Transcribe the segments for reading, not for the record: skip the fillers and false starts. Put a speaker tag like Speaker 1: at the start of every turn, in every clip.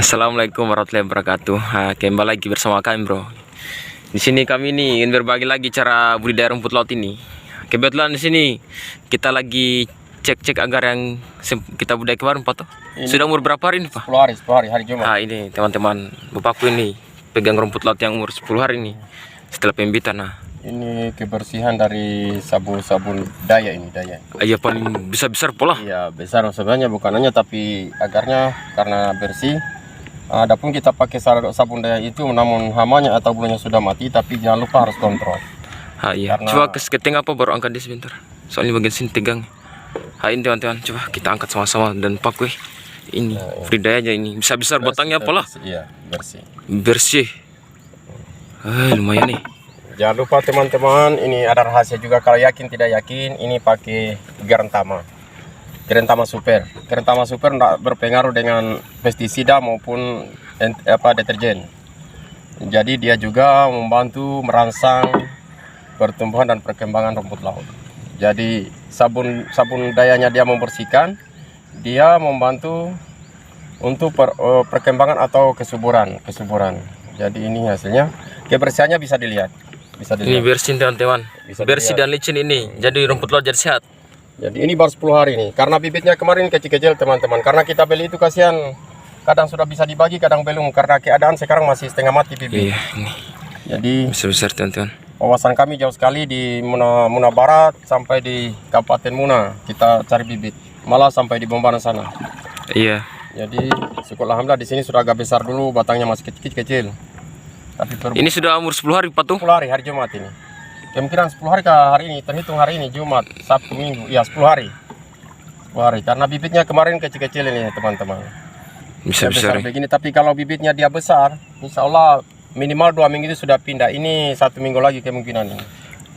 Speaker 1: Assalamualaikum warahmatullahi wabarakatuh. Kembali lagi bersama kami, bro. Di sini kami ini ingin berbagi lagi cara budidaya rumput laut ini. Kebetulan di sini kita lagi cek agar yang kita budidaya kemarin, Pak. Sudah umur berapa hari ini, Pak?
Speaker 2: 10 hari, hari Jumat.
Speaker 1: Ini teman-teman, bapakku ini pegang rumput laut yang umur 10 hari ini setelah pembibitan.
Speaker 2: Ini kebersihan dari sabun daya ini, daya.
Speaker 1: Iya, paling besar pola.
Speaker 2: Iya, besar sebenarnya, bukan hanya tapi agarnya karena bersih. Adapun kita pakai sabun daya itu, namun hamanya atau bulunya sudah mati, tapi jangan lupa harus kontrol.
Speaker 1: Iya. Karena... Coba keting apa baru angkat dia sebentar. Soalnya bagian sini tegang. Ini teman-teman, coba kita angkat sama-sama dan pakai ini budidaya aja ini. Bisa besar batangnya pola.
Speaker 2: Iya, bersih.
Speaker 1: Bersih. Lumayan nih.
Speaker 2: Jangan lupa teman-teman, ini ada rahasia juga. Kalau yakin tidak yakin, ini pakai Gerentama Super. Gerentama Super tidak berpengaruh dengan pestisida maupun deterjen. Jadi dia juga membantu merangsang pertumbuhan dan perkembangan rumput laut. Jadi sabun dayanya dia membersihkan, dia membantu untuk perkembangan atau kesuburan. Jadi ini hasilnya, kebersihannya bisa dilihat.
Speaker 1: Ini bersih teman-teman, bersih dan licin ini, jadi rumput laut jadi sehat.
Speaker 2: Jadi ini baru 10 hari nih, karena bibitnya kemarin kecil-kecil teman-teman. Karena kita beli itu kasihan, kadang sudah bisa dibagi, kadang belum. Karena keadaan sekarang masih setengah mati bibit.
Speaker 1: Iya, ini.
Speaker 2: Jadi
Speaker 1: besar teman-teman.
Speaker 2: Wawasan kami jauh sekali di Muna Barat sampai di Kabupaten Muna kita cari bibit, malah sampai di Bombaran sana.
Speaker 1: Iya.
Speaker 2: Jadi syukur alhamdulillah di sini sudah agak besar dulu, batangnya masih kecil-kecil. Tapi
Speaker 1: ini sudah umur 10 hari, Pak, tuh?
Speaker 2: 10 hari, hari Jumat ini. Kemungkinan 10 hari ke hari ini, terhitung hari ini, Jumat, Sabtu, Minggu. Ya, 10 hari. 10 hari, karena bibitnya kemarin kecil-kecil ini, teman-teman.
Speaker 1: Bisa besar
Speaker 2: begini, tapi kalau bibitnya dia besar, insya Allah minimal 2 minggu itu sudah pindah. Ini 1 minggu lagi kemungkinan ini.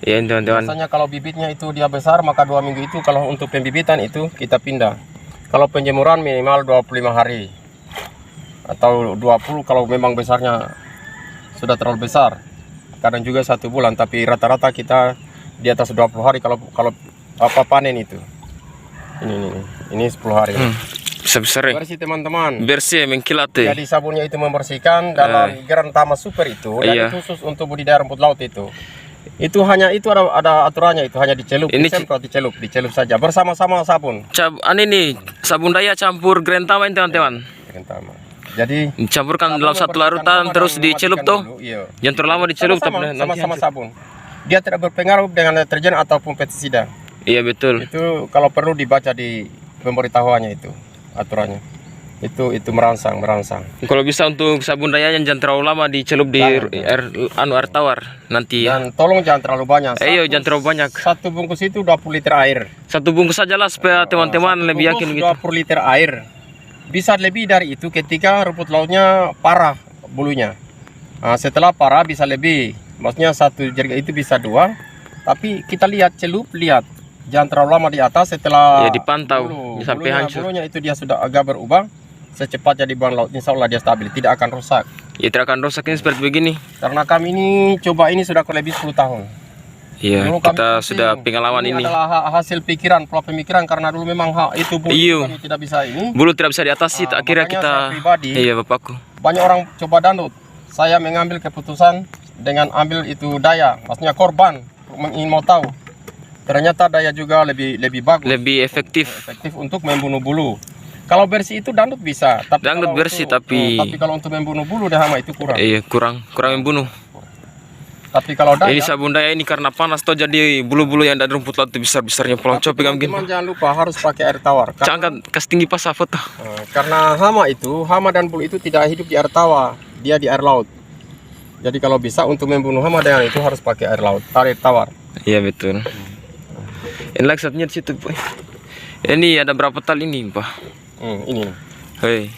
Speaker 1: Iya, teman-teman.
Speaker 2: Biasanya kalau bibitnya itu dia besar, maka 2 minggu itu kalau untuk pembibitan itu kita pindah. Kalau penjemuran minimal 25 hari. Atau 20 kalau memang besarnya sudah terlalu besar, kadang juga 1 bulan, tapi rata-rata kita di atas 20 hari kalau panen itu. Ini 10 hari.
Speaker 1: Besar ya?
Speaker 2: Bersih teman-teman.
Speaker 1: Bersih, mengkilat ya.
Speaker 2: Jadi sabunnya itu membersihkan dalam Gerentama Super itu, dan itu khusus untuk budidaya rumput laut itu. Itu hanya itu ada aturannya, itu hanya dicelup, dicelup saja bersama-sama sabun.
Speaker 1: Ini sabun daya campur Gerentama ini teman-teman.
Speaker 2: Gerentama. Jadi
Speaker 1: dicampurkan dalam satu larutan terus dicelup tuh. Jangan terlalu lama dicelup,
Speaker 2: sama-sama sabun. Dia tidak berpengaruh dengan deterjen ataupun pestisida.
Speaker 1: Iya, betul.
Speaker 2: Itu kalau perlu dibaca di pemberitahuannya itu, aturannya. Itu merangsang.
Speaker 1: Kalau bisa untuk sabun daya jangan terlalu lama dicelup di air tawar nanti.
Speaker 2: Dan tolong jangan terlalu banyak.
Speaker 1: Jangan terlalu banyak.
Speaker 2: 1 bungkus itu 20 liter air.
Speaker 1: 1 bungkus sajalah supaya teman-teman lebih yakin gitu.
Speaker 2: 20 liter air. Bisa lebih dari itu ketika rumput lautnya parah bulunya. Setelah parah bisa lebih. Maksudnya 1 jerigen itu bisa 2. Tapi kita lihat lihat. Jangan terlalu lama di atas, setelah
Speaker 1: dipantau sampai hancur.
Speaker 2: Bulunya itu dia sudah agak berubah. Secepatnya dibuang laut, insya Allah dia stabil, tidak akan rusak.
Speaker 1: Ya, tidak akan rusak ini seperti begini.
Speaker 2: Karena kami ini coba ini sudah lebih 10 tahun.
Speaker 1: Iya, kita sudah pengalaman ini.
Speaker 2: Adalah hasil pikiran, pola pemikiran, karena dulu memang itu bulu tidak bisa ini.
Speaker 1: Bulu tidak bisa diatasi, akhirnya kita. Iya, bapakku.
Speaker 2: Banyak orang coba danut. Saya mengambil keputusan dengan ambil itu daya, maksudnya korban, ingin mau tahu. Ternyata daya juga lebih bagus.
Speaker 1: Lebih efektif
Speaker 2: untuk membunuh bulu. Kalau bersih itu dandut bisa, tapi
Speaker 1: dandut bersih tapi
Speaker 2: kalau untuk membunuh bulu hama itu kurang.
Speaker 1: Iya, kurang membunuh.
Speaker 2: Tapi kalau daya,
Speaker 1: ini sabun daya ini karena panas toh, jadi bulu-bulu yang ada rumput laut itu besar-besarnya pulang coba mungkin.
Speaker 2: Jangan lupa harus pakai air tawar.
Speaker 1: Jangan kasih tinggi pas foto.
Speaker 2: Karena hama dan bulu itu tidak hidup di air tawar, dia di air laut. Jadi kalau bisa untuk membunuh hama dengan itu harus pakai air laut, air tawar.
Speaker 1: Iya, betul. Ini lagi satunya di situ, Pak. Ini ada berapa tal ini, Pak?
Speaker 2: Ini.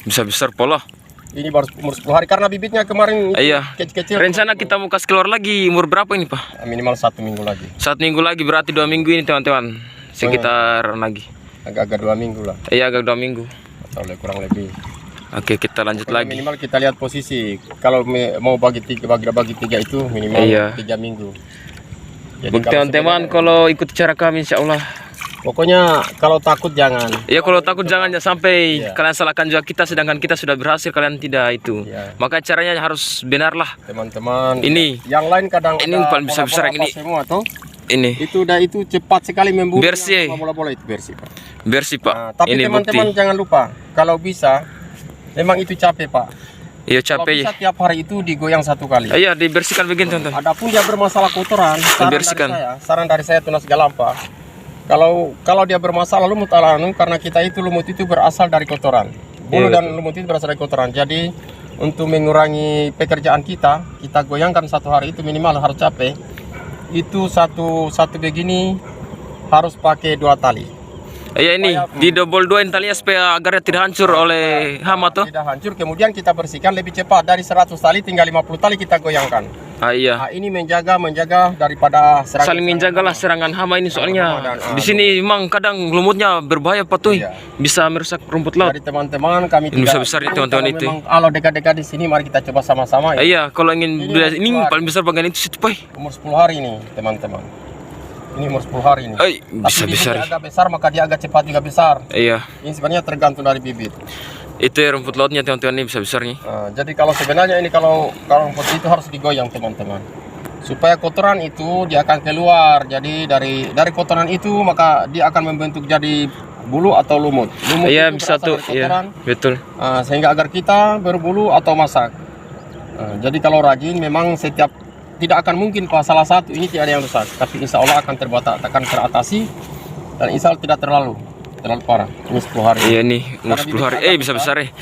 Speaker 1: Bisa besar pola.
Speaker 2: Ini baru umur 10 hari karena bibitnya kemarin kecil-kecil.
Speaker 1: Rencana kita mau kasih keluar lagi umur berapa ini, Pak?
Speaker 2: Minimal 1 minggu lagi.
Speaker 1: 1 minggu lagi berarti 2 minggu ini, teman-teman. Sekitar lagi.
Speaker 2: Agak 2 minggu lah.
Speaker 1: Iya, agak 2 minggu.
Speaker 2: Atau kurang lebih.
Speaker 1: Oke, kita lanjut lagi.
Speaker 2: Minimal kita lihat posisi. Kalau mau bagi 3 itu minimal 3 minggu.
Speaker 1: Jadi teman-teman kalau ikut cara kami, insya Allah
Speaker 2: Pokoknya kalau takut jangan.
Speaker 1: Ya kalau takut jangan ya sampai
Speaker 2: Iya.
Speaker 1: kalian salahkan juga kita, sedangkan kita sudah berhasil kalian tidak itu.
Speaker 2: Iya.
Speaker 1: Makanya caranya harus benar lah.
Speaker 2: Teman-teman.
Speaker 1: Ini.
Speaker 2: Yang lain kadang
Speaker 1: Ini
Speaker 2: ada
Speaker 1: paling besar-besar
Speaker 2: bola-bola
Speaker 1: yang ini.
Speaker 2: apa semua tuh.
Speaker 1: Ini
Speaker 2: Itu udah itu cepat sekali memburu.
Speaker 1: Bersih.
Speaker 2: yang bola-bola itu bersih, Pak.
Speaker 1: bersih Pak.
Speaker 2: Nah, tapi
Speaker 1: Ini bukti.
Speaker 2: teman-teman jangan lupa, kalau bisa memang itu capek, Pak.
Speaker 1: Iya
Speaker 2: Kalau
Speaker 1: capek.
Speaker 2: bisa tiap hari itu digoyang 1 kali.
Speaker 1: Iya dibersihkan begini teman-teman.
Speaker 2: Adapun dia bermasalah kotoran,
Speaker 1: Dibersihkan.
Speaker 2: saran dari saya Tunas Galampa. Kalau dia bermasalah lumut alanu, karena kita itu lumut itu berasal dari kotoran. Bulu
Speaker 1: Iya,
Speaker 2: dan lumut itu berasal dari kotoran. Jadi untuk mengurangi pekerjaan kita goyangkan 1 hari itu minimal harus capek. Itu satu begini harus pakai 2 tali.
Speaker 1: Iya ini di double 2 talinya supaya agarnya tidak hancur oleh hama tuh.
Speaker 2: Tidak hancur, kemudian kita bersihkan lebih cepat. Dari 100 tali tinggal 50 tali kita goyangkan.
Speaker 1: Ah iya.
Speaker 2: Nah, ini menjaga daripada serangan.
Speaker 1: Saling menjagalah serangan hama ini soalnya.
Speaker 2: Dan,
Speaker 1: Di sini memang kadang lumutnya berbahaya Pak tuh.
Speaker 2: Iya.
Speaker 1: Bisa merusak rumput laut.
Speaker 2: Dari teman-teman kami
Speaker 1: Ini
Speaker 2: tidak.
Speaker 1: besar itu, teman-teman,
Speaker 2: Kalau
Speaker 1: itu.
Speaker 2: memang kalau dekat-dekat di sini mari kita coba sama-sama ya.
Speaker 1: Iya, kalau ingin
Speaker 2: Ini
Speaker 1: beli ini
Speaker 2: keluar.
Speaker 1: paling besar bagian itu situ Pak.
Speaker 2: Umur 10 hari nih, teman-teman. Ini umur 10 hari nih.
Speaker 1: Bisa
Speaker 2: Tapi
Speaker 1: besar.
Speaker 2: bibit agak besar maka dia agak cepat juga besar.
Speaker 1: Iya.
Speaker 2: Ini sebenarnya tergantung dari bibit.
Speaker 1: Itu ya rumput lautnya teman-teman, ini bisa besar nih.
Speaker 2: Nah, jadi kalau sebenarnya ini kalau rumput itu harus digoyang teman-teman, supaya kotoran itu dia akan keluar. Jadi dari kotoran itu maka dia akan membentuk jadi bulu atau lumut. Lumut
Speaker 1: Iya
Speaker 2: itu
Speaker 1: bisa
Speaker 2: berasal
Speaker 1: tuh.
Speaker 2: dari kotoran,
Speaker 1: Iya betul.
Speaker 2: sehingga agar kita berbulu atau masak. Jadi kalau rajin memang tidak akan mungkin Pak salah satu ini tidak ada yang rusak, tapi insya Allah akan akan teratasi dan insya Allah tidak terlalu parah. Ini 10 hari.
Speaker 1: Iya nih umur 10 hari. Bisa besar ya.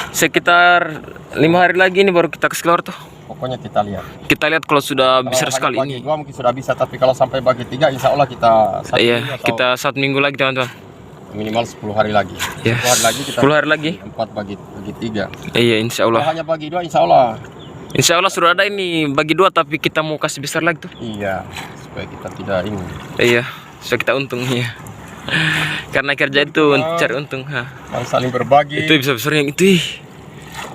Speaker 1: Sekitar 5 hari lagi ini baru kita kasih keluar tuh.
Speaker 2: Pokoknya kita lihat.
Speaker 1: Kita lihat kalau sudah besar
Speaker 2: Kalau
Speaker 1: sekali
Speaker 2: bagi
Speaker 1: ini.
Speaker 2: 2 mungkin sudah bisa, tapi kalau sampai bagi 3 insya Allah kita
Speaker 1: Iya,
Speaker 2: minggu atau
Speaker 1: kita 1 minggu lagi teman-teman.
Speaker 2: minimal 10 hari lagi.
Speaker 1: Ya.
Speaker 2: 10 hari lagi kita
Speaker 1: 10 hari lagi.
Speaker 2: 4 bagi 3.
Speaker 1: Iya, insya
Speaker 2: Kalau
Speaker 1: Allah.
Speaker 2: hanya bagi 2 insya Allah.
Speaker 1: Insya Allah sudah ada ini bagi 2 tapi kita mau kasih besar lagi tuh.
Speaker 2: Iya, supaya kita tidak ini.
Speaker 1: Iya, supaya kita untung ya. Karena kerja itu cari untung.
Speaker 2: Harus saling berbagi.
Speaker 1: Itu bisa besar yang itu.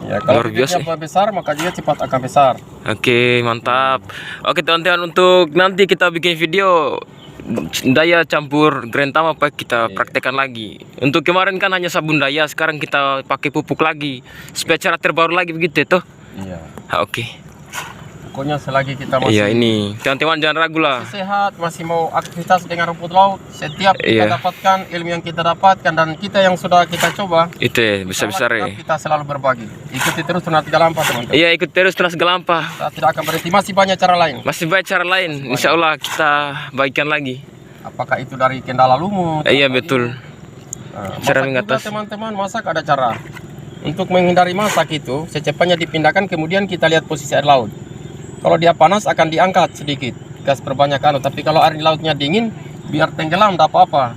Speaker 2: Ya, kalau
Speaker 1: luar biasa.
Speaker 2: bibitnya besar maka dia cepat akan besar.
Speaker 1: Oke, mantap. Oke teman-teman, untuk nanti kita bikin video daya campur Grentama Pak, kita praktekkan lagi. Untuk kemarin kan hanya sabun daya, sekarang kita pakai pupuk lagi supaya cara terbaru lagi begitu tuh.
Speaker 2: Iya.
Speaker 1: Oke.
Speaker 2: Pokoknya selagi kita masih
Speaker 1: Iya ini teman-teman jangan ragu lah.
Speaker 2: sehat, masih mau aktivitas dengan rumput laut, setiap kita
Speaker 1: Iya.
Speaker 2: dapatkan ilmu yang kita dapatkan dan kita yang sudah kita coba,
Speaker 1: Itu ya besar-besar ya.
Speaker 2: kita selalu berbagi. Ikuti terus Tunas Galampa teman-teman.
Speaker 1: Iya ikut terus Tunas Galampa.
Speaker 2: Kita tidak akan berhenti, masih banyak cara lain.
Speaker 1: Masih banyak cara lain. Insya Allah kita baikkan lagi.
Speaker 2: Apakah itu dari kendala lumut?
Speaker 1: Iya
Speaker 2: atau
Speaker 1: betul.
Speaker 2: Nah,
Speaker 1: Cara
Speaker 2: masak
Speaker 1: mengatasi.
Speaker 2: juga, teman-teman, masak ada cara. Untuk menghindari masak itu, secepatnya dipindahkan, kemudian kita lihat posisi air laut. Kalau dia panas akan diangkat sedikit, gas perbanyak tapi kalau air di lautnya dingin, biar tenggelam tidak apa-apa.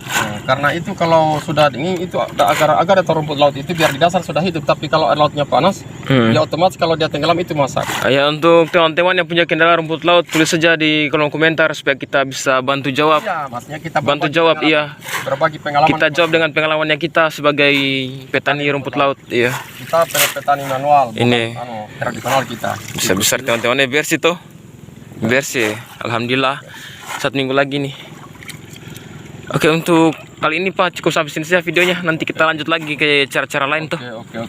Speaker 2: Nah, karena itu kalau sudah dingin itu agar atau rumput laut itu biar di dasar sudah hidup, tapi kalau air lautnya panas, dia otomatis kalau dia tenggelam itu masak.
Speaker 1: Ya untuk teman-teman yang punya kendala rumput laut, tulis saja di kolom komentar supaya kita bisa bantu jawab.
Speaker 2: Iya, maksudnya kita
Speaker 1: Bantu
Speaker 2: berbagi
Speaker 1: jawab,
Speaker 2: pengalaman.
Speaker 1: iya.
Speaker 2: Berbagi pengalaman.
Speaker 1: Kita jawab dengan pengalamannya kita sebagai petani rumput laut, iya.
Speaker 2: Kita petani manual,
Speaker 1: Ini.
Speaker 2: bukan tradisional kita.
Speaker 1: Bisa besar teman-teman, bersih tuh. Bersih, alhamdulillah. 1 minggu lagi nih. Oke, untuk kali ini Pak cukup sampai sini saja videonya. Nanti kita lanjut lagi ke cara-cara lain tuh.
Speaker 2: Oke.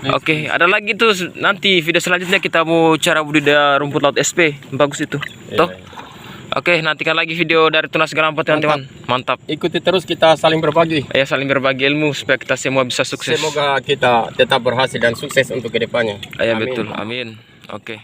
Speaker 1: Oke, ada lagi tuh nanti video selanjutnya kita mau cara budidaya rumput laut SP. Bagus itu. Toh? Oke, nantikan lagi video dari Tunas Galampa teman-teman. Mantap.
Speaker 2: Ikuti terus, kita saling berbagi.
Speaker 1: Ya saling berbagi ilmu supaya kita semua bisa sukses.
Speaker 2: Semoga kita tetap berhasil dan sukses untuk kedepannya.
Speaker 1: Ya
Speaker 2: Amin.
Speaker 1: betul. Amin. Oke.